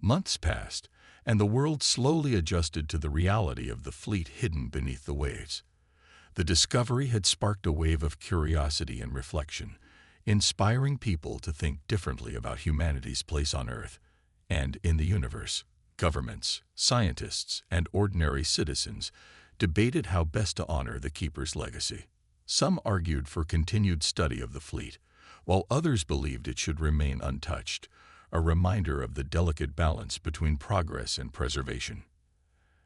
Months passed, and the world slowly adjusted to the reality of the fleet hidden beneath the waves. The discovery had sparked a wave of curiosity and reflection, inspiring people to think differently about humanity's place on Earth and in the universe. Governments, scientists, and ordinary citizens debated how best to honor the Keeper's legacy. Some argued for continued study of the fleet, while others believed it should remain untouched, a reminder of the delicate balance between progress and preservation.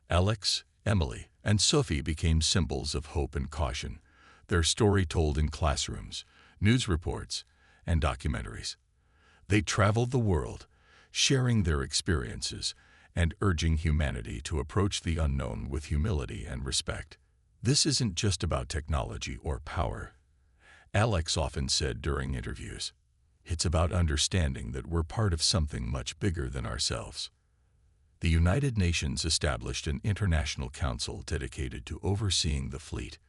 Alex, Emily, and Sophie became symbols of hope and caution, their story told in classrooms, news reports, and documentaries. They traveled the world, sharing their experiences and urging humanity to approach the unknown with humility and respect. This isn't just about technology or power, Alex often said during interviews. It's about understanding that we're part of something much bigger than ourselves. The United Nations established an international council dedicated to overseeing the fleet,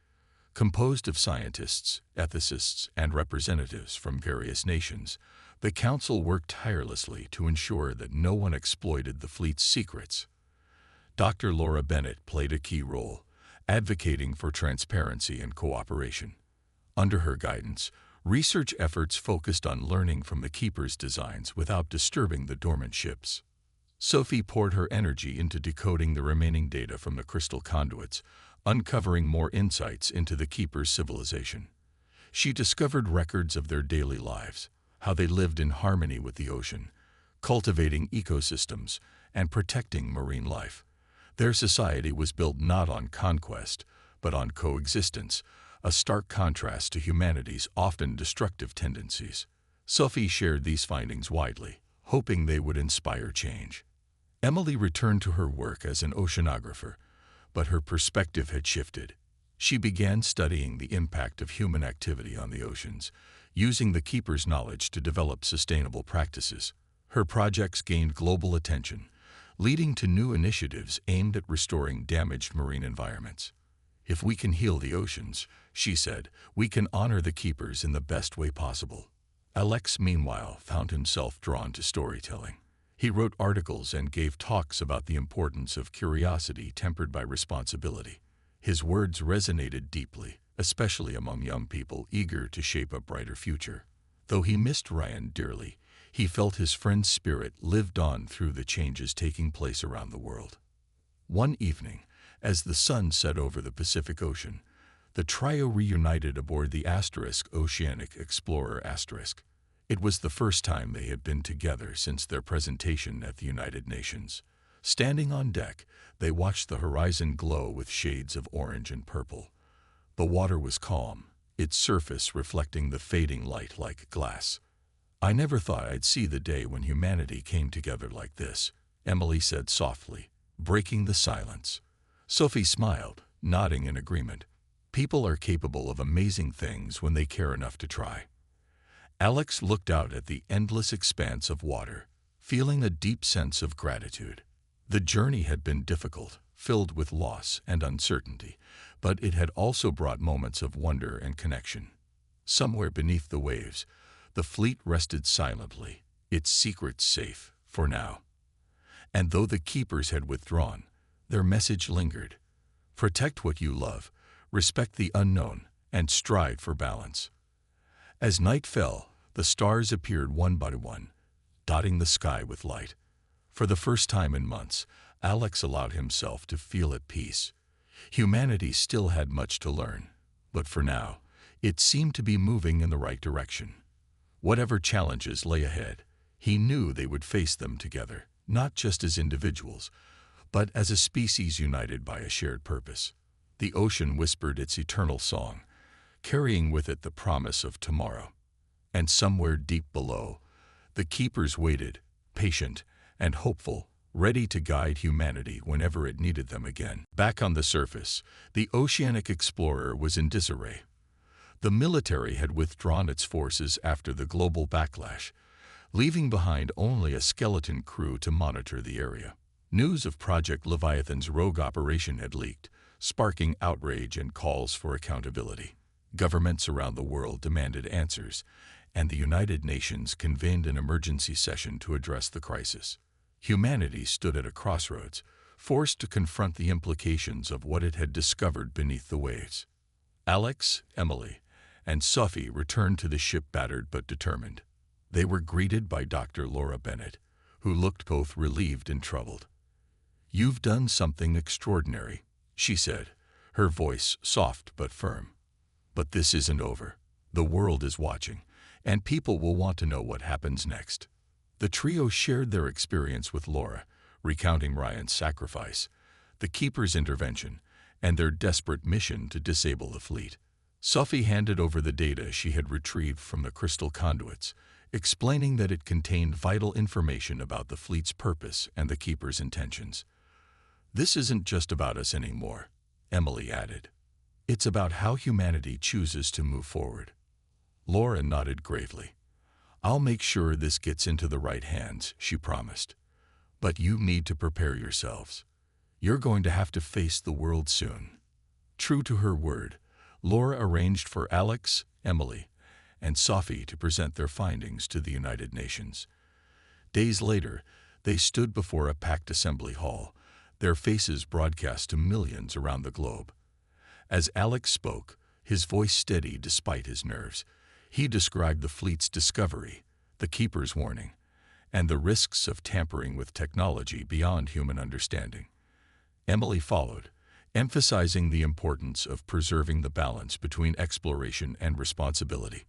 composed of scientists, ethicists, and representatives from various nations. The council worked tirelessly to ensure that no one exploited the fleet's secrets. Dr. Laura Bennett played a key role, advocating for transparency and cooperation. Under her guidance, research efforts focused on learning from the Keeper's designs without disturbing the dormant ships. Sophie poured her energy into decoding the remaining data from the crystal conduits, uncovering more insights into the Keeper's civilization. She discovered records of their daily lives, how they lived in harmony with the ocean, cultivating ecosystems and protecting marine life. Their society was built not on conquest, but on coexistence, a stark contrast to humanity's often destructive tendencies. Sophie shared these findings widely, hoping they would inspire change. Emily returned to her work as an oceanographer, but her perspective had shifted. She began studying the impact of human activity on the oceans, using the Keeper's knowledge to develop sustainable practices. Her projects gained global attention, leading to new initiatives aimed at restoring damaged marine environments. If we can heal the oceans, she said, we can honor the Keepers in the best way possible. Alex, meanwhile, found himself drawn to storytelling. He wrote articles and gave talks about the importance of curiosity tempered by responsibility. His words resonated deeply, especially among young people eager to shape a brighter future. Though he missed Ryan dearly, he felt his friend's spirit lived on through the changes taking place around the world. One evening, as the sun set over the Pacific Ocean, the trio reunited aboard the Oceanic Explorer *. It was the first time they had been together since their presentation at the United Nations. Standing on deck, they watched the horizon glow with shades of orange and purple. The water was calm, its surface reflecting the fading light like glass. "I never thought I'd see the day when humanity came together like this," Emily said softly, breaking the silence. Sophie smiled, nodding in agreement. People are capable of amazing things when they care enough to try. Alex looked out at the endless expanse of water, feeling a deep sense of gratitude. The journey had been difficult, filled with loss and uncertainty, but it had also brought moments of wonder and connection. Somewhere beneath the waves, the fleet rested silently, its secrets safe, for now. And though the Keepers had withdrawn, their message lingered. Protect what you love, respect the unknown, and strive for balance. As night fell, the stars appeared one by one, dotting the sky with light. For the first time in months, Alex allowed himself to feel at peace. Humanity still had much to learn, but for now, it seemed to be moving in the right direction. Whatever challenges lay ahead, he knew they would face them together, not just as individuals, but as a species united by a shared purpose. The ocean whispered its eternal song, carrying with it the promise of tomorrow. And somewhere deep below, the Keepers waited, patient and hopeful, ready to guide humanity whenever it needed them again. Back on the surface, the Oceanic Explorer was in disarray. The military had withdrawn its forces after the global backlash, leaving behind only a skeleton crew to monitor the area. News of Project Leviathan's rogue operation had leaked, sparking outrage and calls for accountability. Governments around the world demanded answers, and the United Nations convened an emergency session to address the crisis. Humanity stood at a crossroads, forced to confront the implications of what it had discovered beneath the waves. Alex, Emily, and Sophie returned to the ship battered but determined. They were greeted by Dr. Laura Bennett, who looked both relieved and troubled. "You've done something extraordinary," she said, her voice soft but firm. "But this isn't over. The world is watching, and people will want to know what happens next." The trio shared their experience with Laura, recounting Ryan's sacrifice, the Keeper's intervention, and their desperate mission to disable the fleet. Sophie handed over the data she had retrieved from the crystal conduits, explaining that it contained vital information about the fleet's purpose and the Keeper's intentions. "This isn't just about us anymore," Emily added. "It's about how humanity chooses to move forward." Laura nodded gravely. "I'll make sure this gets into the right hands," she promised. "But you need to prepare yourselves. You're going to have to face the world soon." True to her word, Laura arranged for Alex, Emily, and Sophie to present their findings to the United Nations. Days later, they stood before a packed assembly hall, their faces broadcast to millions around the globe. As Alex spoke, his voice steady despite his nerves, he described the fleet's discovery, the Keeper's warning, and the risks of tampering with technology beyond human understanding. Emily followed, emphasizing the importance of preserving the balance between exploration and responsibility.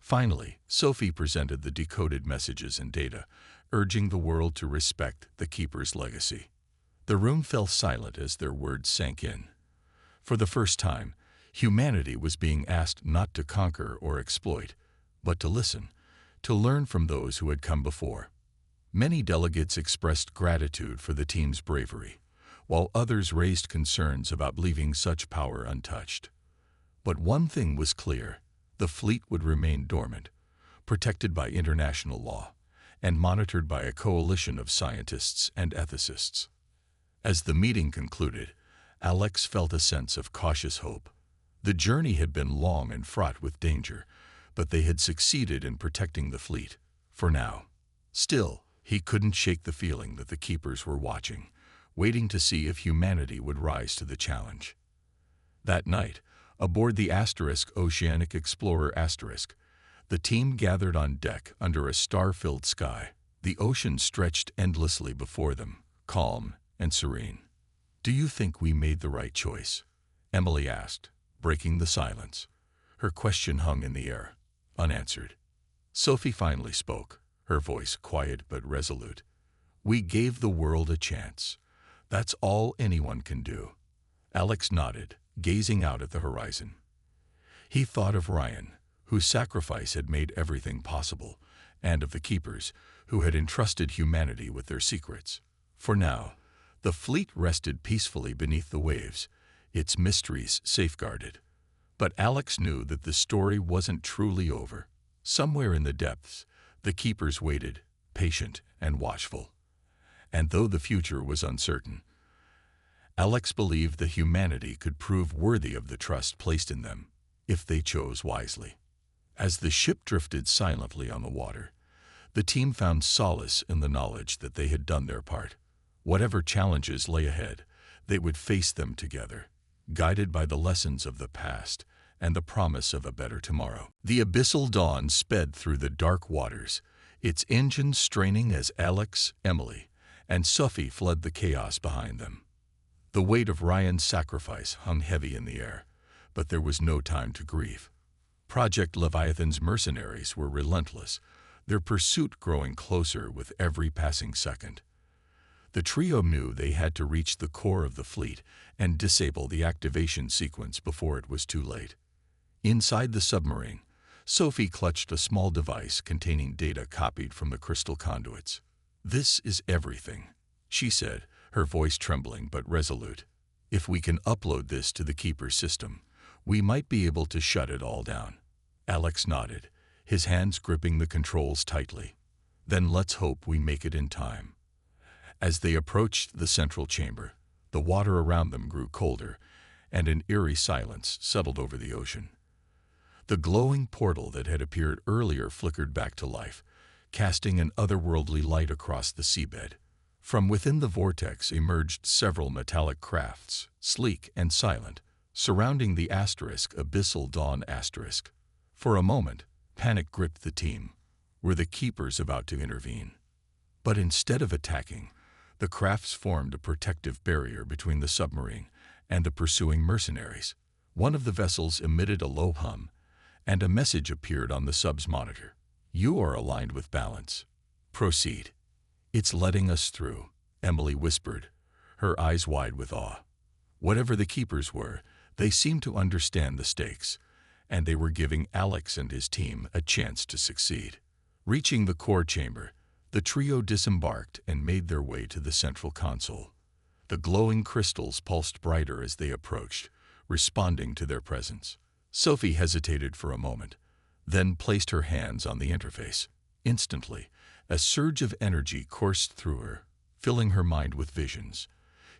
Finally, Sophie presented the decoded messages and data, urging the world to respect the Keeper's legacy. The room fell silent as their words sank in. For the first time, humanity was being asked not to conquer or exploit, but to listen, to learn from those who had come before. Many delegates expressed gratitude for the team's bravery, while others raised concerns about leaving such power untouched. But one thing was clear: the fleet would remain dormant, protected by international law, and monitored by a coalition of scientists and ethicists. As the meeting concluded, Alex felt a sense of cautious hope. The journey had been long and fraught with danger, but they had succeeded in protecting the fleet, for now. Still, he couldn't shake the feeling that the Keepers were watching, waiting to see if humanity would rise to the challenge. That night, aboard the Oceanic Explorer Asterisk, the team gathered on deck under a star-filled sky. The ocean stretched endlessly before them, calm and serene. "Do you think we made the right choice?" Emily asked, breaking the silence. Her question hung in the air, unanswered. Sophie finally spoke, her voice quiet but resolute. "We gave the world a chance. That's all anyone can do." Alex nodded, gazing out at the horizon. He thought of Ryan, whose sacrifice had made everything possible, and of the Keepers, who had entrusted humanity with their secrets. For now, the fleet rested peacefully beneath the waves, its mysteries safeguarded. But Alex knew that the story wasn't truly over. Somewhere in the depths, the Keepers waited, patient and watchful. And though the future was uncertain, Alex believed that humanity could prove worthy of the trust placed in them, if they chose wisely. As the ship drifted silently on the water, the team found solace in the knowledge that they had done their part. Whatever challenges lay ahead, they would face them together, guided by the lessons of the past and the promise of a better tomorrow. The abyssal dawn sped through the dark waters, its engines straining as Alex, Emily, and Sophie fled the chaos behind them. The weight of Ryan's sacrifice hung heavy in the air, but there was no time to grieve. Project Leviathan's mercenaries were relentless, their pursuit growing closer with every passing second. The trio knew they had to reach the core of the fleet and disable the activation sequence before it was too late. Inside the submarine, Sophie clutched a small device containing data copied from the crystal conduits. "This is everything," she said, her voice trembling but resolute. "If we can upload this to the Keeper's system, we might be able to shut it all down." Alex nodded, his hands gripping the controls tightly. "Then let's hope we make it in time." As they approached the central chamber, the water around them grew colder, and an eerie silence settled over the ocean. The glowing portal that had appeared earlier flickered back to life, casting an otherworldly light across the seabed. From within the vortex emerged several metallic crafts, sleek and silent, surrounding the asterisk Abyssal Dawn asterisk. For a moment, panic gripped the team. Were the keepers about to intervene? But instead of attacking, the crafts formed a protective barrier between the submarine and the pursuing mercenaries. One of the vessels emitted a low hum, and a message appeared on the sub's monitor. "You are aligned with balance. Proceed." "It's letting us through," Emily whispered, her eyes wide with awe. Whatever the keepers were, they seemed to understand the stakes, and they were giving Alex and his team a chance to succeed. Reaching the core chamber, the trio disembarked and made their way to the central console. The glowing crystals pulsed brighter as they approached, responding to their presence. Sophie hesitated for a moment, then placed her hands on the interface. Instantly, a surge of energy coursed through her, filling her mind with visions.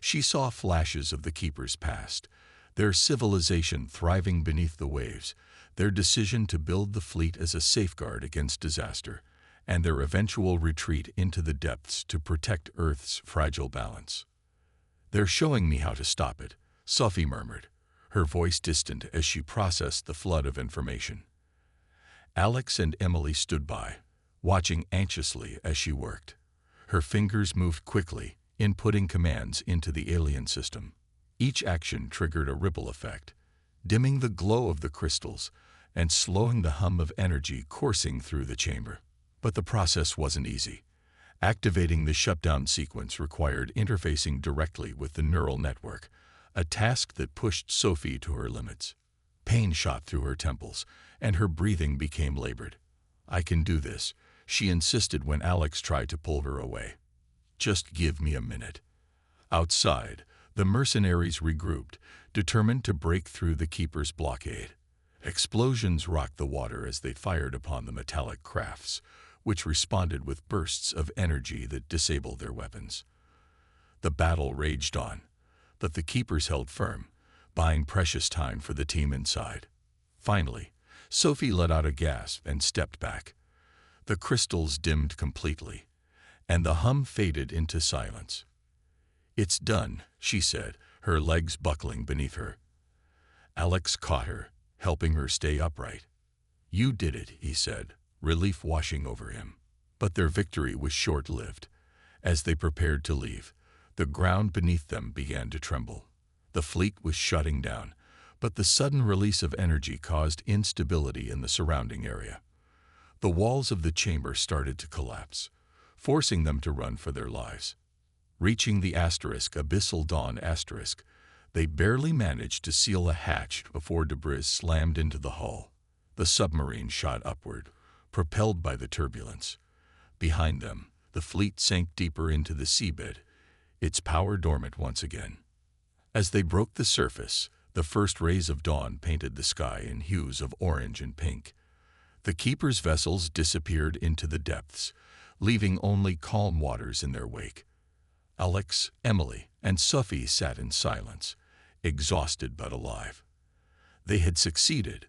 She saw flashes of the Keepers' past, their civilization thriving beneath the waves, their decision to build the fleet as a safeguard against disaster, and their eventual retreat into the depths to protect Earth's fragile balance. "They're showing me how to stop it," Sophie murmured, her voice distant as she processed the flood of information. Alex and Emily stood by, watching anxiously as she worked. Her fingers moved quickly, inputting commands into the alien system. Each action triggered a ripple effect, dimming the glow of the crystals and slowing the hum of energy coursing through the chamber. But the process wasn't easy. Activating the shutdown sequence required interfacing directly with the neural network, a task that pushed Sophie to her limits. Pain shot through her temples, and her breathing became labored. "I can do this," she insisted when Alex tried to pull her away. "Just give me a minute." Outside, the mercenaries regrouped, determined to break through the Keeper's blockade. Explosions rocked the water as they fired upon the metallic crafts, which responded with bursts of energy that disabled their weapons. The battle raged on, but the Keepers held firm, buying precious time for the team inside. Finally, Sophie let out a gasp and stepped back. The crystals dimmed completely, and the hum faded into silence. "It's done," she said, her legs buckling beneath her. Alex caught her, helping her stay upright. "You did it," he said, relief washing over him. But their victory was short-lived. As they prepared to leave, the ground beneath them began to tremble. The fleet was shutting down, but the sudden release of energy caused instability in the surrounding area. The walls of the chamber started to collapse, forcing them to run for their lives. Reaching the asterisk Abyssal Dawn asterisk, they barely managed to seal a hatch before debris slammed into the hull. The submarine shot upward, propelled by the turbulence. Behind them, the fleet sank deeper into the seabed, its power dormant once again. As they broke the surface, the first rays of dawn painted the sky in hues of orange and pink. The Keeper's vessels disappeared into the depths, leaving only calm waters in their wake. Alex, Emily, and Sophie sat in silence, exhausted but alive. They had succeeded,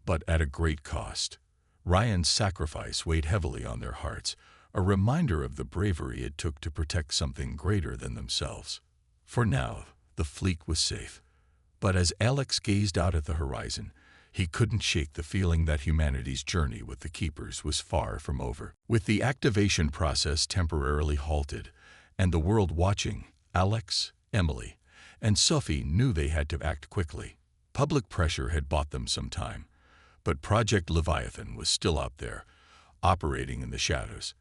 but at a great cost. Ryan's sacrifice weighed heavily on their hearts, a reminder of the bravery it took to protect something greater than themselves. For now, the fleet was safe. But as Alex gazed out at the horizon, he couldn't shake the feeling that humanity's journey with the Keepers was far from over. With the activation process temporarily halted, and the world watching, Alex, Emily, and Sophie knew they had to act quickly. Public pressure had bought them some time, but Project Leviathan was still out there, operating in the shadows.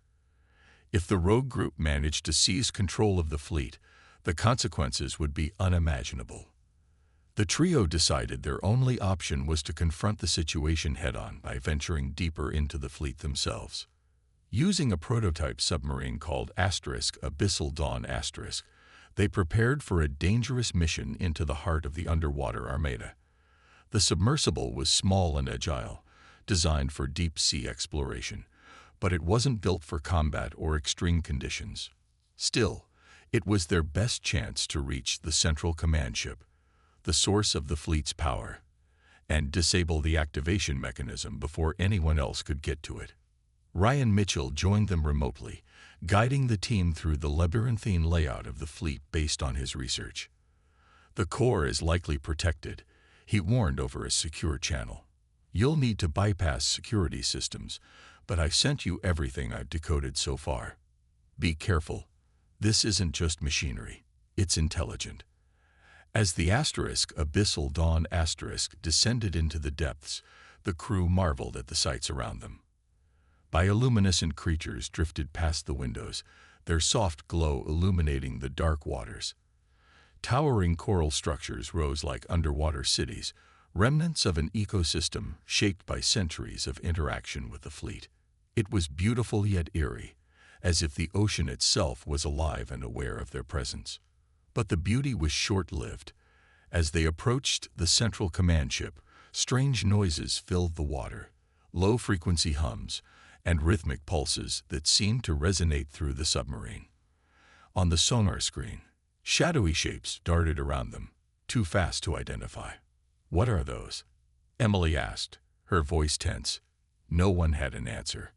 If the rogue group managed to seize control of the fleet, the consequences would be unimaginable. The trio decided their only option was to confront the situation head-on by venturing deeper into the fleet themselves. Using a prototype submarine called Abyssal Dawn *, they prepared for a dangerous mission into the heart of the underwater armada. The submersible was small and agile, designed for deep-sea exploration, but it wasn't built for combat or extreme conditions. Still, it was their best chance to reach the central command ship, the source of the fleet's power, and disable the activation mechanism before anyone else could get to it. Ryan Mitchell joined them remotely, guiding the team through the labyrinthine layout of the fleet based on his research. "The core is likely protected," he warned over a secure channel. "You'll need to bypass security systems, but I've sent you everything I've decoded so far. Be careful. This isn't just machinery. It's intelligent." As the Abyssal Dawn descended into the depths, the crew marveled at the sights around them. Bioluminescent creatures drifted past the windows, their soft glow illuminating the dark waters. Towering coral structures rose like underwater cities, remnants of an ecosystem shaped by centuries of interaction with the fleet. It was beautiful yet eerie, as if the ocean itself was alive and aware of their presence. But the beauty was short-lived. As they approached the central command ship, strange noises filled the water, low-frequency hums, and rhythmic pulses that seemed to resonate through the submarine. On the sonar screen, shadowy shapes darted around them, too fast to identify. "What are those?" Emily asked, her voice tense. No one had an answer.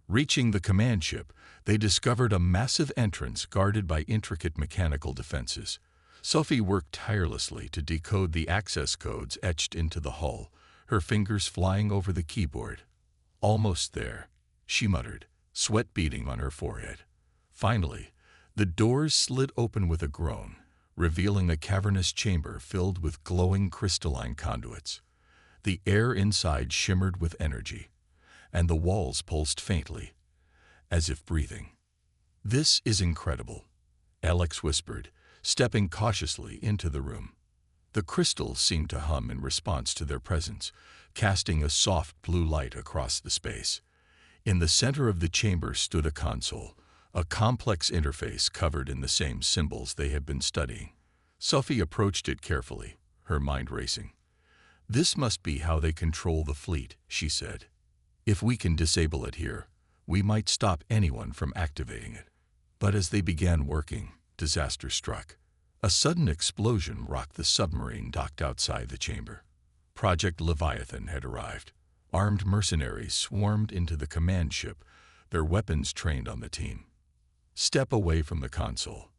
Reaching the command ship, they discovered a massive entrance guarded by intricate mechanical defenses. Sophie worked tirelessly to decode the access codes etched into the hull, her fingers flying over the keyboard. "Almost there," she muttered, sweat beading on her forehead. Finally, the doors slid open with a groan, revealing a cavernous chamber filled with glowing crystalline conduits. The air inside shimmered with energy, and the walls pulsed faintly, as if breathing. "This is incredible," Alex whispered, stepping cautiously into the room. The crystals seemed to hum in response to their presence, casting a soft blue light across the space. In the center of the chamber stood a console, a complex interface covered in the same symbols they had been studying. Sophie approached it carefully, her mind racing. "This must be how they control the fleet," she said. "If we can disable it here, we might stop anyone from activating it." But as they began working, disaster struck. A sudden explosion rocked the submarine docked outside the chamber. Project Leviathan had arrived. Armed mercenaries swarmed into the command ship, their weapons trained on the team. "Step away from the console."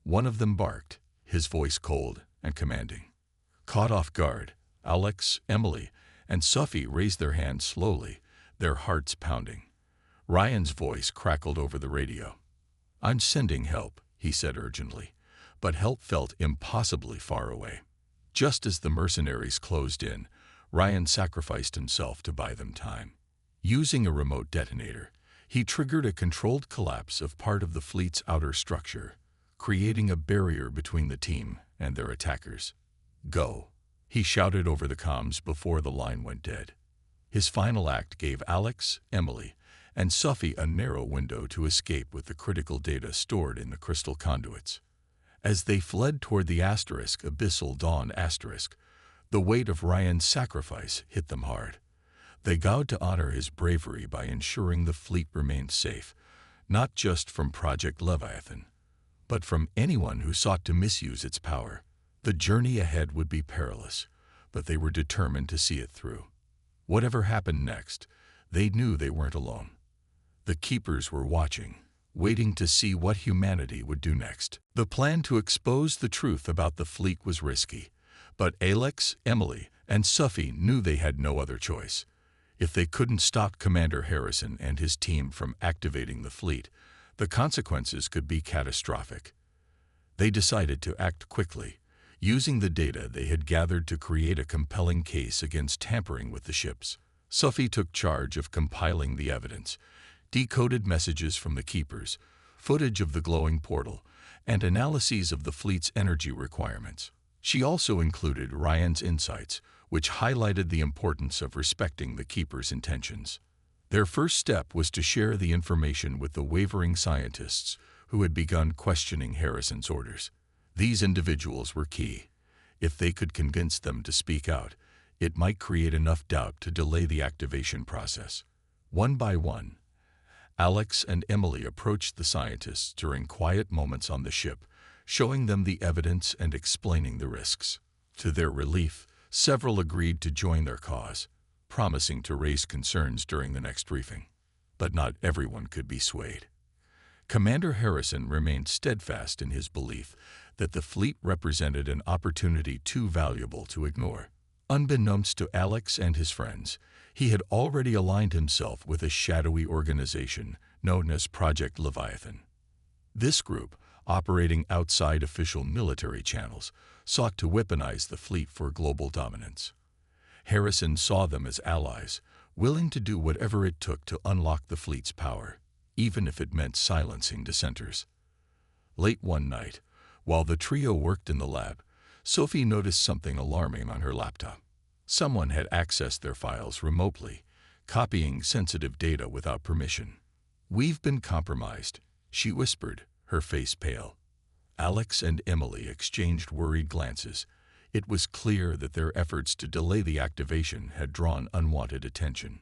One of them barked, his voice cold and commanding. Caught off guard, Alex, Emily, and Sophie raised their hands slowly, their hearts pounding. Ryan's voice crackled over the radio. "I'm sending help," he said urgently, but help felt impossibly far away. Just as the mercenaries closed in, Ryan sacrificed himself to buy them time. Using a remote detonator, he triggered a controlled collapse of part of the fleet's outer structure, creating a barrier between the team and their attackers. "Go," he shouted over the comms before the line went dead. His final act gave Alex, Emily, and Sophie a narrow window to escape with the critical data stored in the crystal conduits. As they fled toward the Abyssal Dawn the weight of Ryan's sacrifice hit them hard. They vowed to honor his bravery by ensuring the fleet remained safe, not just from Project Leviathan, but from anyone who sought to misuse its power. The journey ahead would be perilous, but they were determined to see it through. Whatever happened next, they knew they weren't alone. The Keepers were watching, waiting to see what humanity would do next. The plan to expose the truth about the fleet was risky, but Alex, Emily, and Sophie knew they had no other choice. If they couldn't stop Commander Harrison and his team from activating the fleet, the consequences could be catastrophic. They decided to act quickly, using the data they had gathered to create a compelling case against tampering with the ships. Sophie took charge of compiling the evidence, decoded messages from the Keepers, footage of the glowing portal, and analyses of the fleet's energy requirements. She also included Ryan's insights, which highlighted the importance of respecting the Keepers' intentions. Their first step was to share the information with the wavering scientists who had begun questioning Harrison's orders. These individuals were key. If they could convince them to speak out, it might create enough doubt to delay the activation process. One by one, Alex and Emily approached the scientists during quiet moments on the ship, showing them the evidence and explaining the risks. To their relief, several agreed to join their cause, promising to raise concerns during the next briefing. But not everyone could be swayed. Commander Harrison remained steadfast in his belief that the fleet represented an opportunity too valuable to ignore. Unbeknownst to Alex and his friends, he had already aligned himself with a shadowy organization known as Project Leviathan. This group, operating outside official military channels, sought to weaponize the fleet for global dominance. Harrison saw them as allies, willing to do whatever it took to unlock the fleet's power, even if it meant silencing dissenters. Late one night, while the trio worked in the lab, Sophie noticed something alarming on her laptop. Someone had accessed their files remotely, copying sensitive data without permission. "We've been compromised," she whispered, her face pale. Alex and Emily exchanged worried glances. It was clear that their efforts to delay the activation had drawn unwanted attention.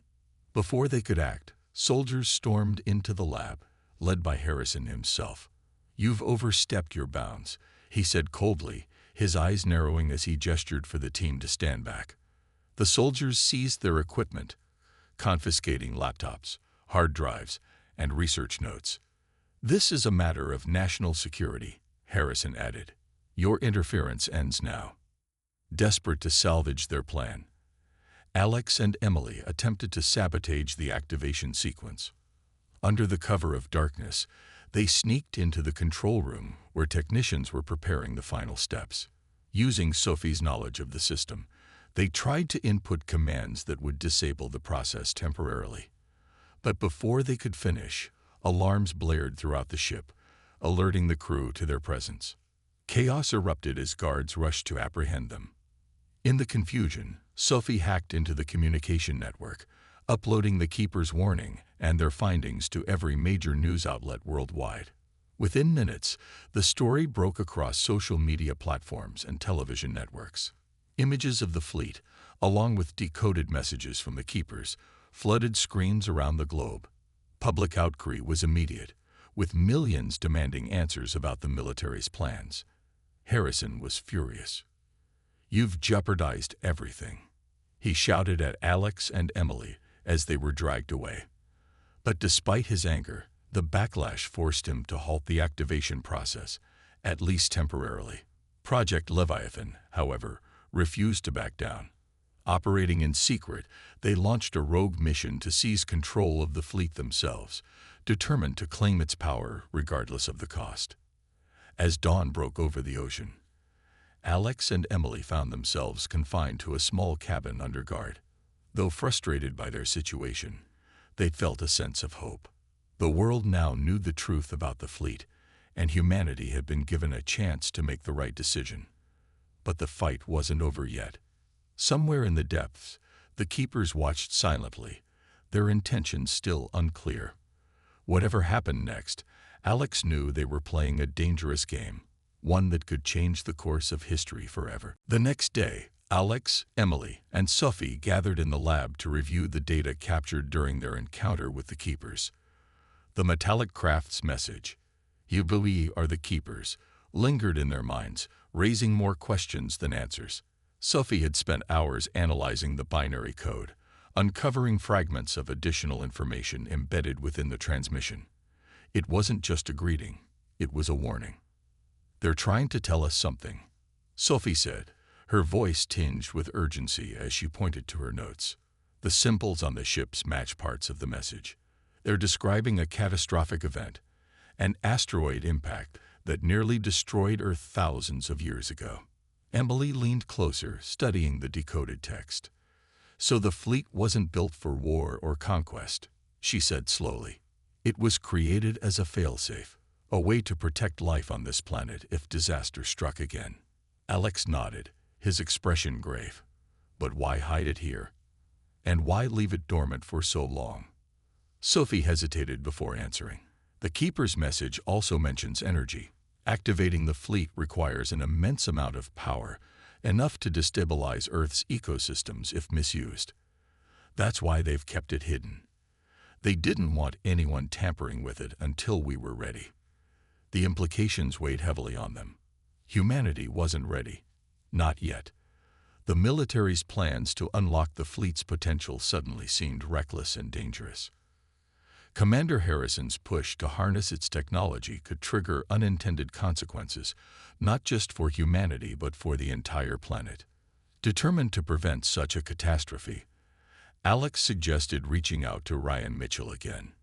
Before they could act, soldiers stormed into the lab, led by Harrison himself. "You've overstepped your bounds," he said coldly, his eyes narrowing as he gestured for the team to stand back. The soldiers seized their equipment, confiscating laptops, hard drives, and research notes. "This is a matter of national security," Harrison added. "Your interference ends now." Desperate to salvage their plan, Alex and Emily attempted to sabotage the activation sequence. Under the cover of darkness, they sneaked into the control room where technicians were preparing the final steps. Using Sophie's knowledge of the system, they tried to input commands that would disable the process temporarily. But before they could finish, alarms blared throughout the ship, alerting the crew to their presence. Chaos erupted as guards rushed to apprehend them. In the confusion, Sophie hacked into the communication network, uploading the Keeper's warning and their findings to every major news outlet worldwide. Within minutes, the story broke across social media platforms and television networks. Images of the fleet, along with decoded messages from the Keepers, flooded screens around the globe. Public outcry was immediate, with millions demanding answers about the military's plans. Harrison was furious. "You've jeopardized everything," he shouted at Alex and Emily as they were dragged away. But despite his anger, the backlash forced him to halt the activation process, at least temporarily. Project Leviathan, however, refused to back down. Operating in secret, they launched a rogue mission to seize control of the fleet themselves, determined to claim its power regardless of the cost. As dawn broke over the ocean, Alex and Emily found themselves confined to a small cabin under guard. Though frustrated by their situation, they felt a sense of hope. The world now knew the truth about the fleet, and humanity had been given a chance to make the right decision. But the fight wasn't over yet. Somewhere in the depths, the Keepers watched silently, their intentions still unclear. Whatever happened next, Alex knew they were playing a dangerous game, one that could change the course of history forever. The next day, Alex, Emily, and Sophie gathered in the lab to review the data captured during their encounter with the Keepers. The metallic craft's message, "You we are the Keepers," lingered in their minds, raising more questions than answers. Sophie had spent hours analyzing the binary code, uncovering fragments of additional information embedded within the transmission. It wasn't just a greeting, it was a warning. "They're trying to tell us something," Sophie said, her voice tinged with urgency as she pointed to her notes. The symbols on the ships match parts of the message. "They're describing a catastrophic event, an asteroid impact that nearly destroyed Earth thousands of years ago." Emily leaned closer, studying the decoded text. "So the fleet wasn't built for war or conquest," she said slowly. "It was created as a failsafe, a way to protect life on this planet if disaster struck again." Alex nodded, his expression grave. "But why hide it here? And why leave it dormant for so long?" Sophie hesitated before answering. The Keeper's message also mentions energy. Activating the fleet requires an immense amount of power, enough to destabilize Earth's ecosystems if misused. That's why they've kept it hidden. They didn't want anyone tampering with it until we were ready. The implications weighed heavily on them. Humanity wasn't ready. Not yet. The military's plans to unlock the fleet's potential suddenly seemed reckless and dangerous. Commander Harrison's push to harness its technology could trigger unintended consequences, not just for humanity but for the entire planet. Determined to prevent such a catastrophe, Alex suggested reaching out to Ryan Mitchell again.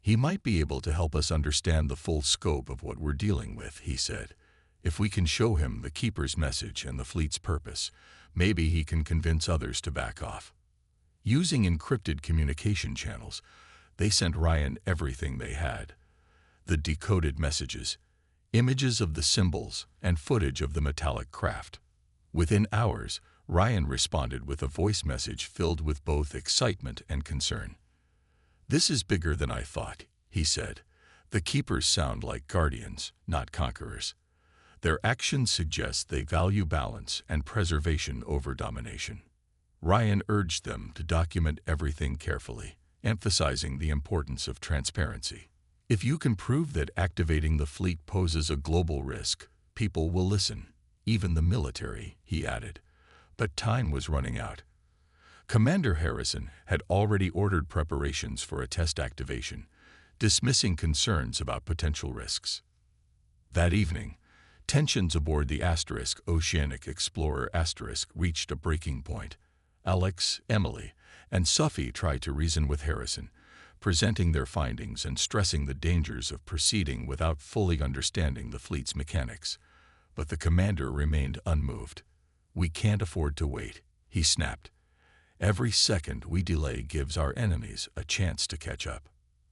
"He might be able to help us understand the full scope of what we're dealing with," he said. "If we can show him the Keeper's message and the fleet's purpose, maybe he can convince others to back off." Using encrypted communication channels, they sent Ryan everything they had: the decoded messages, images of the symbols, and footage of the metallic craft. Within hours, Ryan responded with a voice message filled with both excitement and concern. "This is bigger than I thought," he said. "The Keepers sound like guardians, not conquerors. Their actions suggest they value balance and preservation over domination." Ryan urged them to document everything carefully, emphasizing the importance of transparency. "If you can prove that activating the fleet poses a global risk, people will listen, even the military," he added. But time was running out. Commander Harrison had already ordered preparations for a test activation, dismissing concerns about potential risks. That evening, tensions aboard the Oceanic Explorer reached a breaking point. Alex, Emily, and Sophie tried to reason with Harrison, presenting their findings and stressing the dangers of proceeding without fully understanding the fleet's mechanics. But the commander remained unmoved. "We can't afford to wait," he snapped. "Every second we delay gives our enemies a chance to catch up."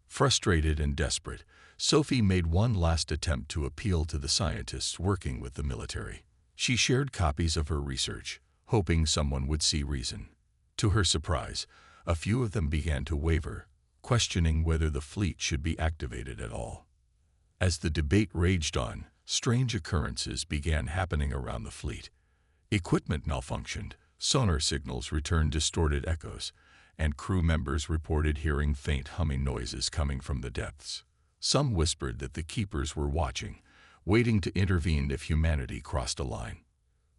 Frustrated and desperate, Sophie made one last attempt to appeal to the scientists working with the military. She shared copies of her research, hoping someone would see reason. To her surprise, a few of them began to waver, questioning whether the fleet should be activated at all. As the debate raged on, strange occurrences began happening around the fleet. Equipment malfunctioned, sonar signals returned distorted echoes, and crew members reported hearing faint humming noises coming from the depths. Some whispered that the Keepers were watching, waiting to intervene if humanity crossed a line.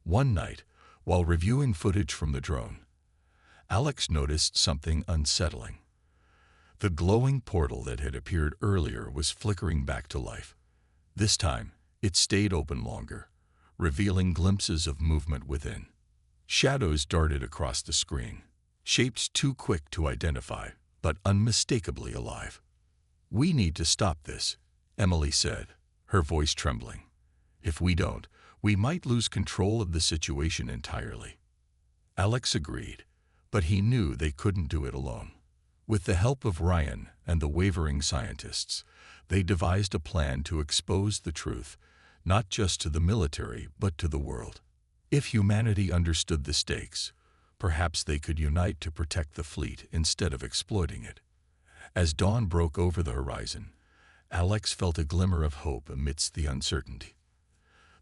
One night, while reviewing footage from the drone, Alex noticed something unsettling. The glowing portal that had appeared earlier was flickering back to life. This time, it stayed open longer, revealing glimpses of movement within. Shadows darted across the screen, shapes too quick to identify, but unmistakably alive. "We need to stop this," Emily said, her voice trembling. "If we don't, we might lose control of the situation entirely." Alex agreed, but he knew they couldn't do it alone. With the help of Ryan and the wavering scientists, they devised a plan to expose the truth, not just to the military, but to the world. If humanity understood the stakes, perhaps they could unite to protect the fleet instead of exploiting it. As dawn broke over the horizon, Alex felt a glimmer of hope amidst the uncertainty.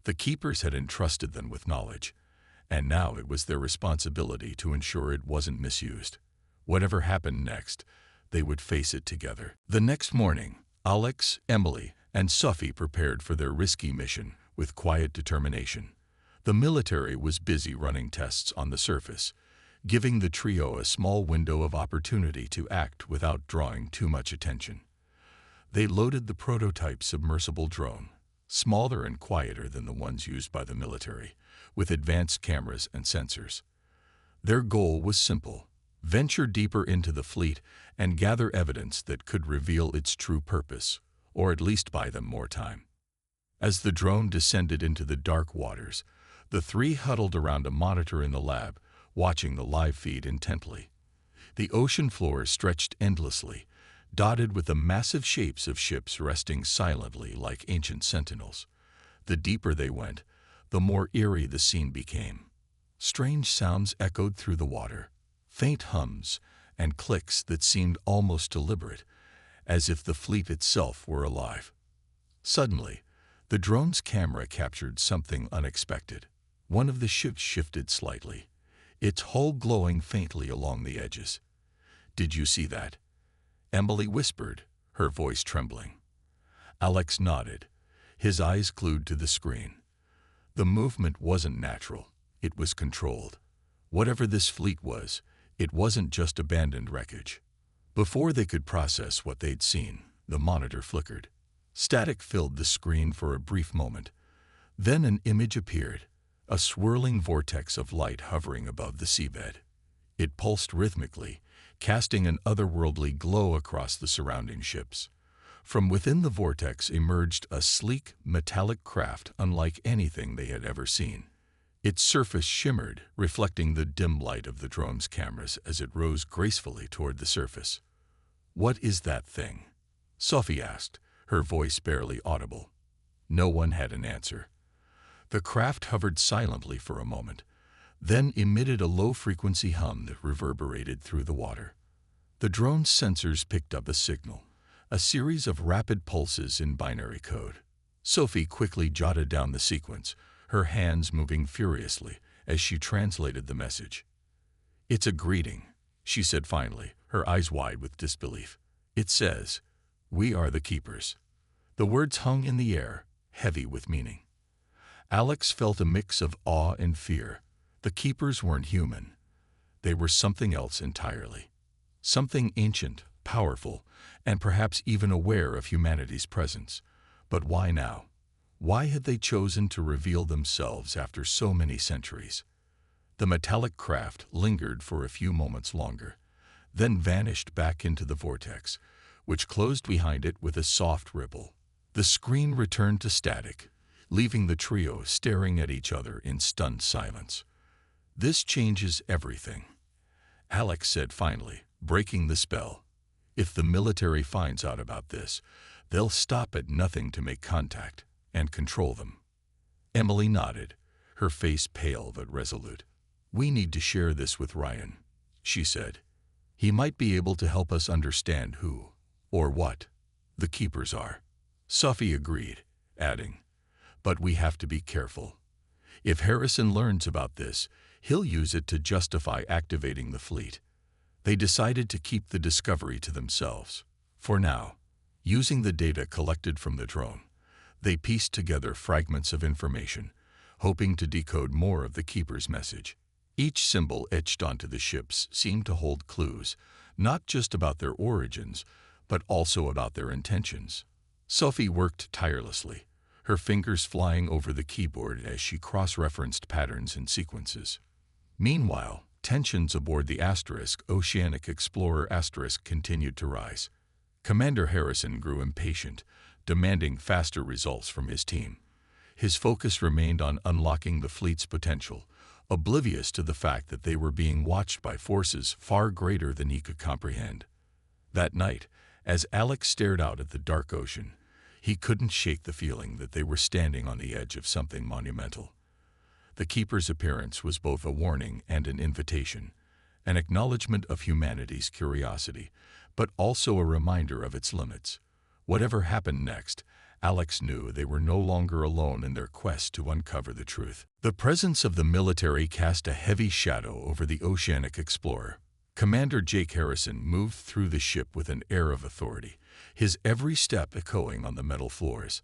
The Keepers had entrusted them with knowledge, and now it was their responsibility to ensure it wasn't misused. Whatever happened next, they would face it together. The next morning, Alex, Emily, and Sophie prepared for their risky mission with quiet determination. The military was busy running tests on the surface, giving the trio a small window of opportunity to act without drawing too much attention. They loaded the prototype submersible drone, smaller and quieter than the ones used by the military, with advanced cameras and sensors. Their goal was simple: venture deeper into the fleet and gather evidence that could reveal its true purpose, or at least buy them more time. As the drone descended into the dark waters, the three huddled around a monitor in the lab, watching the live feed intently. The ocean floor stretched endlessly, dotted with the massive shapes of ships resting silently like ancient sentinels. The deeper they went, the more eerie the scene became. Strange sounds echoed through the water, faint hums and clicks that seemed almost deliberate, as if the fleet itself were alive. Suddenly, the drone's camera captured something unexpected. One of the ships shifted slightly, its hull glowing faintly along the edges. "Did you see that?" Emily whispered, her voice trembling. Alex nodded, his eyes glued to the screen. The movement wasn't natural, it was controlled. Whatever this fleet was, it wasn't just abandoned wreckage. Before they could process what they'd seen, the monitor flickered. Static filled the screen for a brief moment. Then an image appeared, a swirling vortex of light hovering above the seabed. It pulsed rhythmically, casting an otherworldly glow across the surrounding ships. From within the vortex emerged a sleek, metallic craft unlike anything they had ever seen. Its surface shimmered, reflecting the dim light of the drone's cameras as it rose gracefully toward the surface. "What is that thing?" Sophie asked, her voice barely audible. No one had an answer. The craft hovered silently for a moment, then emitted a low-frequency hum that reverberated through the water. The drone's sensors picked up a signal, a series of rapid pulses in binary code. Sophie quickly jotted down the sequence, her hands moving furiously as she translated the message. "It's a greeting," she said finally, her eyes wide with disbelief. "It says, 'We are the keepers.'" The words hung in the air, heavy with meaning. Alex felt a mix of awe and fear. The keepers weren't human. They were something else entirely. Something ancient, powerful, and perhaps even aware of humanity's presence. But why now? Why had they chosen to reveal themselves after so many centuries? The metallic craft lingered for a few moments longer, then vanished back into the vortex, which closed behind it with a soft ripple. The screen returned to static, leaving the trio staring at each other in stunned silence. "This changes everything," Alex said finally, breaking the spell. "If the military finds out about this, they'll stop at nothing to make contact and control them." Emily nodded, her face pale but resolute. "We need to share this with Ryan," she said. "He might be able to help us understand who, or what, the keepers are." Sophie agreed, adding, "But we have to be careful. If Harrison learns about this, he'll use it to justify activating the fleet." They decided to keep the discovery to themselves. For now, using the data collected from the drone, they pieced together fragments of information, hoping to decode more of the keeper's message. Each symbol etched onto the ships seemed to hold clues, not just about their origins, but also about their intentions. Sophie worked tirelessly, her fingers flying over the keyboard as she cross-referenced patterns and sequences. Meanwhile, tensions aboard the Oceanic Explorer continued to rise. Commander Harrison grew impatient, demanding faster results from his team. His focus remained on unlocking the fleet's potential, oblivious to the fact that they were being watched by forces far greater than he could comprehend. That night, as Alex stared out at the dark ocean, he couldn't shake the feeling that they were standing on the edge of something monumental. The keeper's appearance was both a warning and an invitation, an acknowledgement of humanity's curiosity, but also a reminder of its limits. Whatever happened next, Alex knew they were no longer alone in their quest to uncover the truth. The presence of the military cast a heavy shadow over the Oceanic Explorer. Commander Jake Harrison moved through the ship with an air of authority, his every step echoing on the metal floors.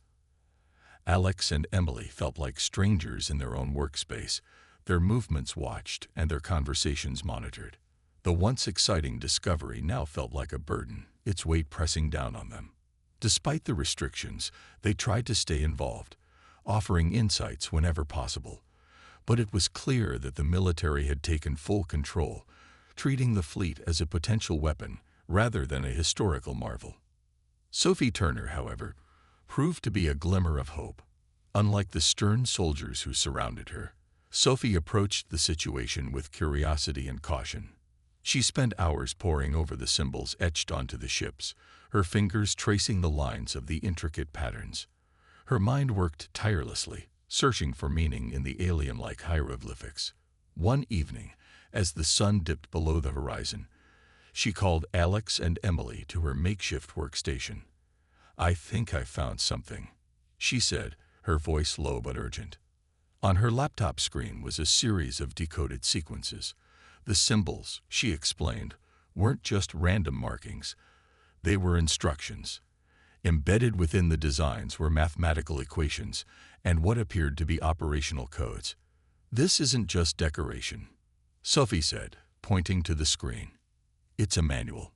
Alex and Emily felt like strangers in their own workspace, their movements watched and their conversations monitored. The once exciting discovery now felt like a burden, its weight pressing down on them. Despite the restrictions, they tried to stay involved, offering insights whenever possible. But it was clear that the military had taken full control, treating the fleet as a potential weapon rather than a historical marvel. Sophie Turner, however, proved to be a glimmer of hope. Unlike the stern soldiers who surrounded her, Sophie approached the situation with curiosity and caution. She spent hours poring over the symbols etched onto the ships, her fingers tracing the lines of the intricate patterns. Her mind worked tirelessly, searching for meaning in the alien-like hieroglyphics. One evening, as the sun dipped below the horizon, she called Alex and Emily to her makeshift workstation. "I think I found something," she said, her voice low but urgent. On her laptop screen was a series of decoded sequences. The symbols, she explained, weren't just random markings. They were instructions. Embedded within the designs were mathematical equations and what appeared to be operational codes. "This isn't just decoration," Sophie said, pointing to the screen. "It's a manual.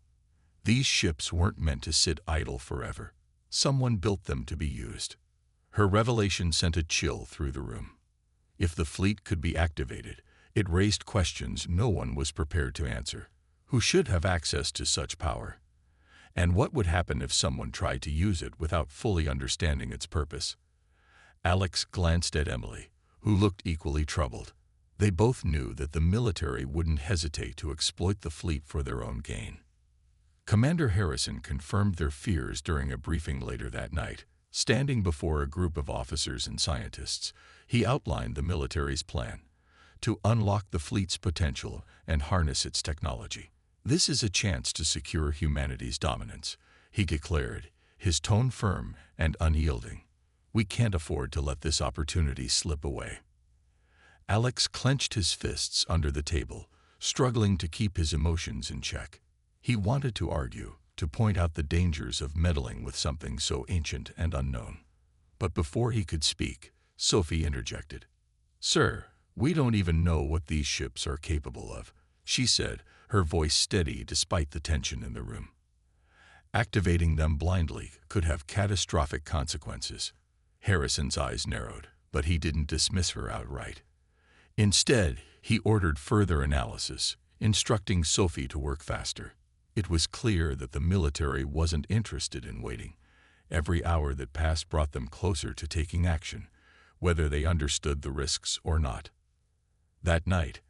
These ships weren't meant to sit idle forever. Someone built them to be used. Her revelation sent a chill through the room. If the fleet could be activated, it raised questions no one was prepared to answer. Who should have access to such power? And what would happen if someone tried to use it without fully understanding its purpose? Alex glanced at Emily, who looked equally troubled. They both knew that the military wouldn't hesitate to exploit the fleet for their own gain. Commander Harrison confirmed their fears during a briefing later that night. Standing before a group of officers and scientists, he outlined the military's plan to unlock the fleet's potential and harness its technology. "This is a chance to secure humanity's dominance," he declared, his tone firm and unyielding. "We can't afford to let this opportunity slip away." Alex clenched his fists under the table, struggling to keep his emotions in check. He wanted to argue, to point out the dangers of meddling with something so ancient and unknown. But before he could speak, Sophie interjected. "Sir, we don't even know what these ships are capable of," she said, her voice steady despite the tension in the room. Activating them blindly could have catastrophic consequences. Harrison's eyes narrowed, but he didn't dismiss her outright. Instead, he ordered further analysis, instructing Sophie to work faster. It was clear that the military wasn't interested in waiting. Every hour that passed brought them closer to taking action, whether they understood the risks or not. That night,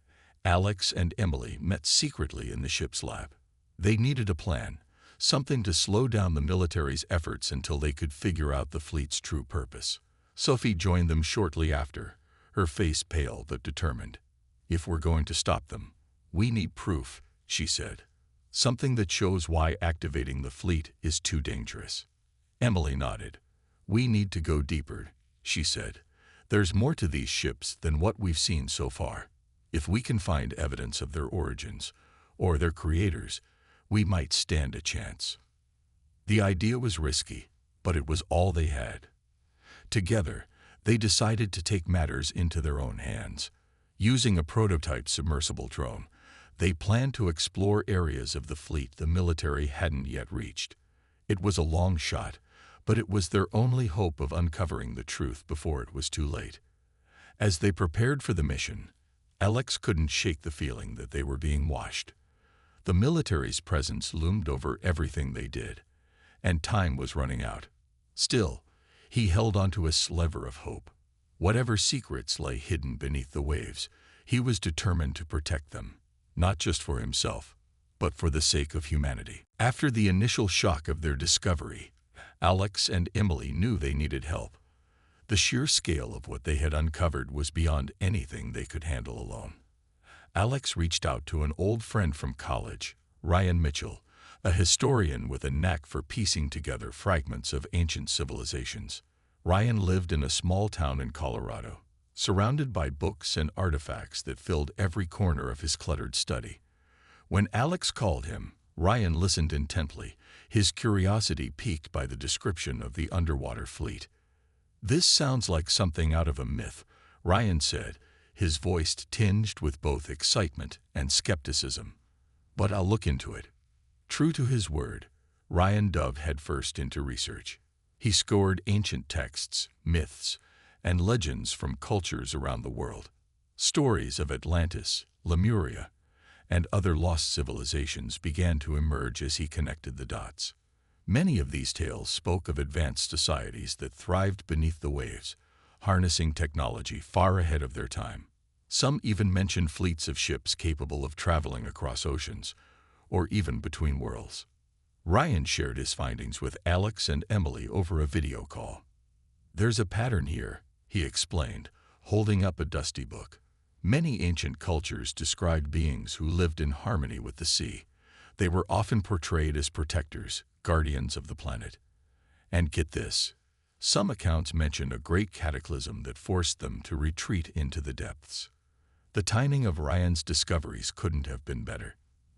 Alex and Emily met secretly in the ship's lab. They needed a plan, something to slow down the military's efforts until they could figure out the fleet's true purpose. Sophie joined them shortly after, her face pale but determined. "If we're going to stop them, we need proof," she said. "Something that shows why activating the fleet is too dangerous." Emily nodded. "We need to go deeper," she said. "There's more to these ships than what we've seen so far. If we can find evidence of their origins, or their creators, we might stand a chance." The idea was risky, but it was all they had. Together, they decided to take matters into their own hands. Using a prototype submersible drone, they planned to explore areas of the fleet the military hadn't yet reached. It was a long shot, but it was their only hope of uncovering the truth before it was too late. As they prepared for the mission, Alex couldn't shake the feeling that they were being watched. The military's presence loomed over everything they did, and time was running out. Still, he held onto a sliver of hope. Whatever secrets lay hidden beneath the waves, he was determined to protect them, not just for himself, but for the sake of humanity. After the initial shock of their discovery, Alex and Emily knew they needed help. The sheer scale of what they had uncovered was beyond anything they could handle alone. Alex reached out to an old friend from college, Ryan Mitchell, a historian with a knack for piecing together fragments of ancient civilizations. Ryan lived in a small town in Colorado, surrounded by books and artifacts that filled every corner of his cluttered study. When Alex called him, Ryan listened intently, his curiosity piqued by the description of the underwater fleet. "This sounds like something out of a myth," Ryan said, his voice tinged with both excitement and skepticism. "But I'll look into it." True to his word, Ryan dove headfirst into research. He scoured ancient texts, myths, and legends from cultures around the world. Stories of Atlantis, Lemuria, and other lost civilizations began to emerge as he connected the dots. Many of these tales spoke of advanced societies that thrived beneath the waves, harnessing technology far ahead of their time. Some even mentioned fleets of ships capable of traveling across oceans, or even between worlds. Ryan shared his findings with Alex and Emily over a video call. "There's a pattern here," he explained, holding up a dusty book. Many ancient cultures described beings who lived in harmony with the sea. They were often portrayed as protectors, guardians of the planet. And get this, some accounts mention a great cataclysm that forced them to retreat into the depths. The timing of Ryan's discoveries couldn't have been better.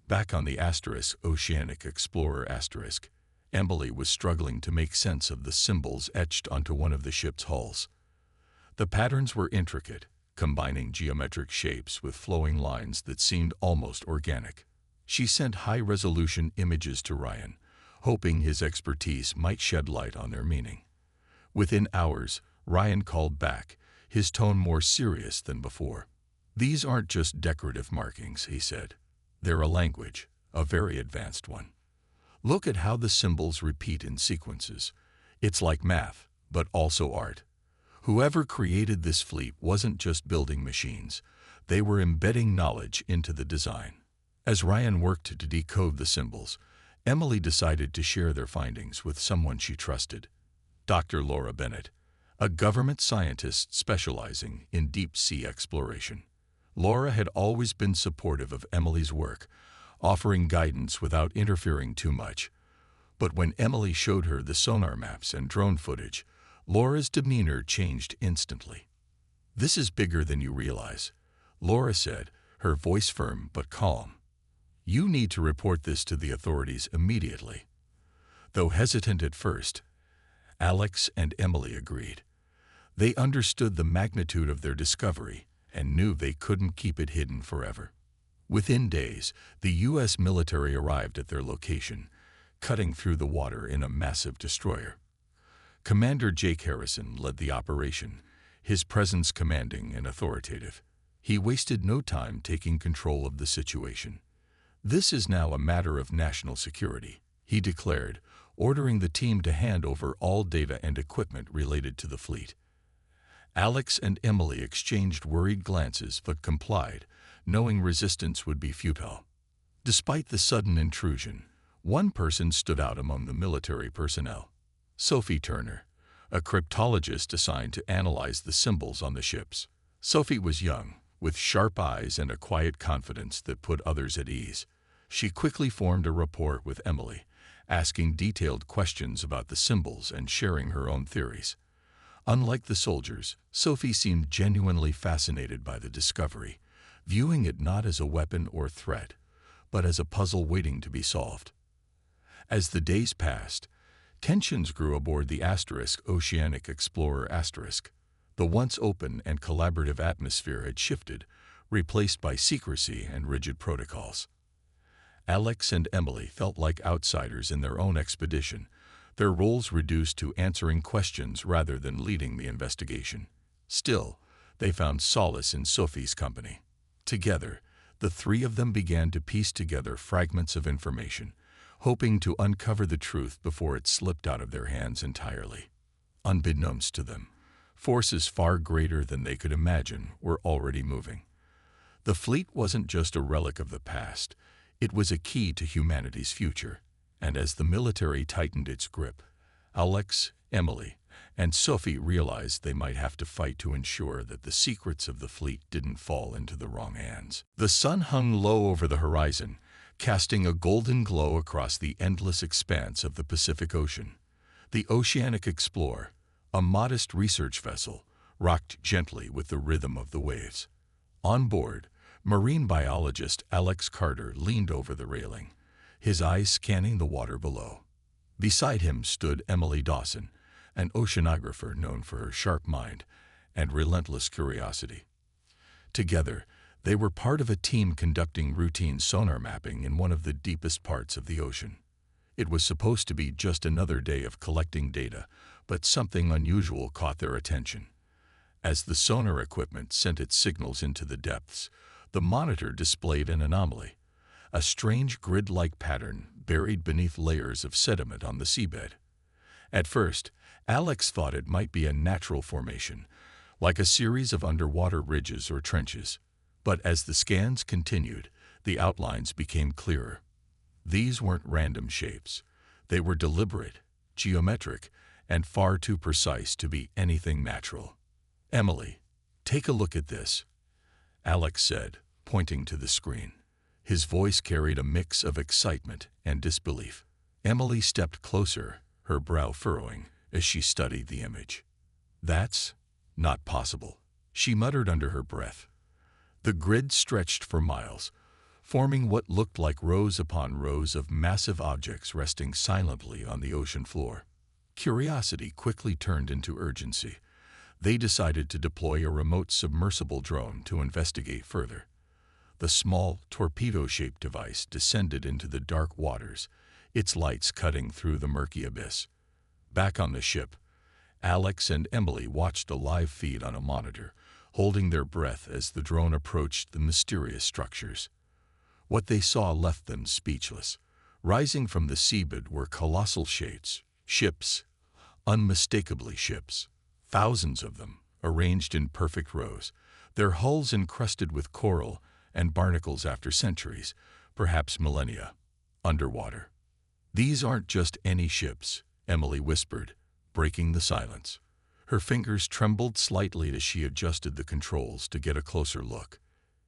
Back on the Oceanic Explorer *, Emily was struggling to make sense of the symbols etched onto one of the ship's hulls. The patterns were intricate, combining geometric shapes with flowing lines that seemed almost organic. She sent high-resolution images to Ryan, hoping his expertise might shed light on their meaning. Within hours, Ryan called back, his tone more serious than before. "These aren't just decorative markings," he said. "They're a language, a very advanced one. Look at how the symbols repeat in sequences. It's like math, but also art. Whoever created this fleet wasn't just building machines. They were embedding knowledge into the design." As Ryan worked to decode the symbols, Emily decided to share their findings with someone she trusted, Dr. Laura Bennett, a government scientist specializing in deep-sea exploration. Laura had always been supportive of Emily's work, offering guidance without interfering too much. But when Emily showed her the sonar maps and drone footage, Laura's demeanor changed instantly. "This is bigger than you realize," Laura said, her voice firm but calm. "You need to report this to the authorities immediately." Though hesitant at first, Alex and Emily agreed. They understood the magnitude of their discovery and knew they couldn't keep it hidden forever. Within days, the U.S. military arrived at their location, cutting through the water in a massive destroyer. Commander Jake Harrison led the operation, his presence commanding and authoritative. He wasted no time taking control of the situation. "This is now a matter of national security," he declared, ordering the team to hand over all data and equipment related to the fleet. Alex and Emily exchanged worried glances but complied, knowing resistance would be futile. Despite the sudden intrusion, one person stood out among the military personnel: Sophie Turner, a cryptologist assigned to analyze the symbols on the ships. Sophie was young, with sharp eyes and a quiet confidence that put others at ease. She quickly formed a rapport with Emily, asking detailed questions about the symbols and sharing her own theories. Unlike the soldiers, Sophie seemed genuinely fascinated by the discovery, viewing it not as a weapon or threat, but as a puzzle waiting to be solved. As the days passed, tensions grew aboard the Oceanic Explorer *. The once open and collaborative atmosphere had shifted, replaced by secrecy and rigid protocols. Alex and Emily felt like outsiders in their own expedition, their roles reduced to answering questions rather than leading the investigation. Still, they found solace in Sophie's company. Together, the three of them began to piece together fragments of information, hoping to uncover the truth before it slipped out of their hands entirely. Unbeknownst to them, forces far greater than they could imagine were already moving. The fleet wasn't just a relic of the past, it was a key to humanity's future. And as the military tightened its grip, Alex, Emily, and Sophie realized they might have to fight to ensure that the secrets of the fleet didn't fall into the wrong hands. The sun hung low over the horizon, casting a golden glow across the endless expanse of the Pacific Ocean. The Oceanic Explorer, a modest research vessel, rocked gently with the rhythm of the waves. On board, marine biologist Alex Carter leaned over the railing, his eyes scanning the water below. Beside him stood Emily Dawson, an oceanographer known for her sharp mind and relentless curiosity. Together, they were part of a team conducting routine sonar mapping in one of the deepest parts of the ocean. It was supposed to be just another day of collecting data, but something unusual caught their attention. As the sonar equipment sent its signals into the depths, the monitor displayed an anomaly, a strange grid-like pattern buried beneath layers of sediment on the seabed. At first, Alex thought it might be a natural formation, like a series of underwater ridges or trenches. But as the scans continued, the outlines became clearer. These weren't random shapes. They were deliberate, geometric, and far too precise to be anything natural. "Emily, take a look at this," Alex said, pointing to the screen. His voice carried a mix of excitement and disbelief. Emily stepped closer, her brow furrowing, as she studied the image. "That's not possible," she muttered under her breath. The grid stretched for miles, forming what looked like rows upon rows of massive objects resting silently on the ocean floor. Curiosity quickly turned into urgency. They decided to deploy a remote submersible drone to investigate further. The small, torpedo-shaped device descended into the dark waters, its lights cutting through the murky abyss. Back on the ship, Alex and Emily watched a live feed on a monitor, holding their breath as the drone approached the mysterious structures. What they saw left them speechless. Rising from the seabed were colossal shapes, ships, unmistakably ships, thousands of them, arranged in perfect rows, their hulls encrusted with coral and barnacles after centuries, perhaps millennia, underwater. "These aren't just any ships," Emily whispered, breaking the silence. Her fingers trembled slightly as she adjusted the controls to get a closer look.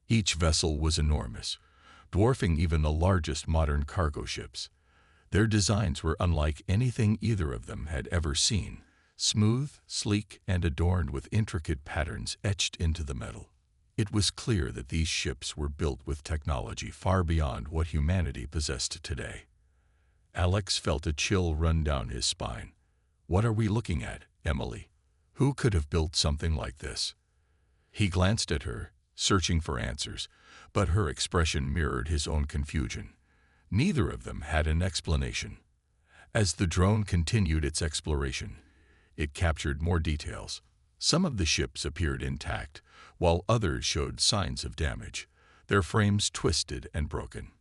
Each vessel was enormous, dwarfing even the largest modern cargo ships. Their designs were unlike anything either of them had ever seen, smooth, sleek, and adorned with intricate patterns etched into the metal. It was clear that these ships were built with technology far beyond what humanity possessed today. Alex felt a chill run down his spine. "What are we looking at, Emily? Who could have built something like this?" He glanced at her, searching for answers, but her expression mirrored his own confusion. Neither of them had an explanation. As the drone continued its exploration, it captured more details. Some of the ships appeared intact, while others showed signs of damage, their frames twisted and broken.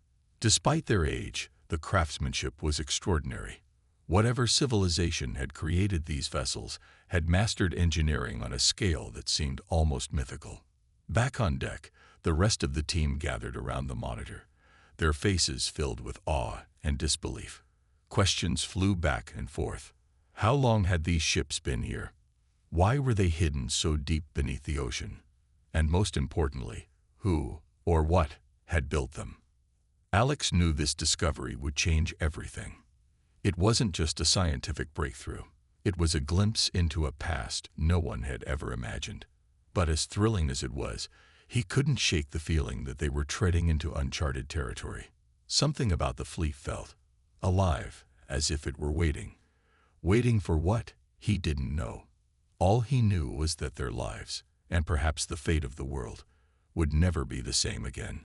Despite their age, the craftsmanship was extraordinary. Whatever civilization had created these vessels had mastered engineering on a scale that seemed almost mythical. Back on deck, the rest of the team gathered around the monitor, their faces filled with awe and disbelief. Questions flew back and forth. How long had these ships been here? Why were they hidden so deep beneath the ocean? And most importantly, who, or what, had built them? Alex knew this discovery would change everything. It wasn't just a scientific breakthrough. It was a glimpse into a past no one had ever imagined. But as thrilling as it was, he couldn't shake the feeling that they were treading into uncharted territory. Something about the fleet felt alive, as if it were waiting. Waiting for what? He didn't know. All he knew was that their lives, and perhaps the fate of the world, would never be the same again.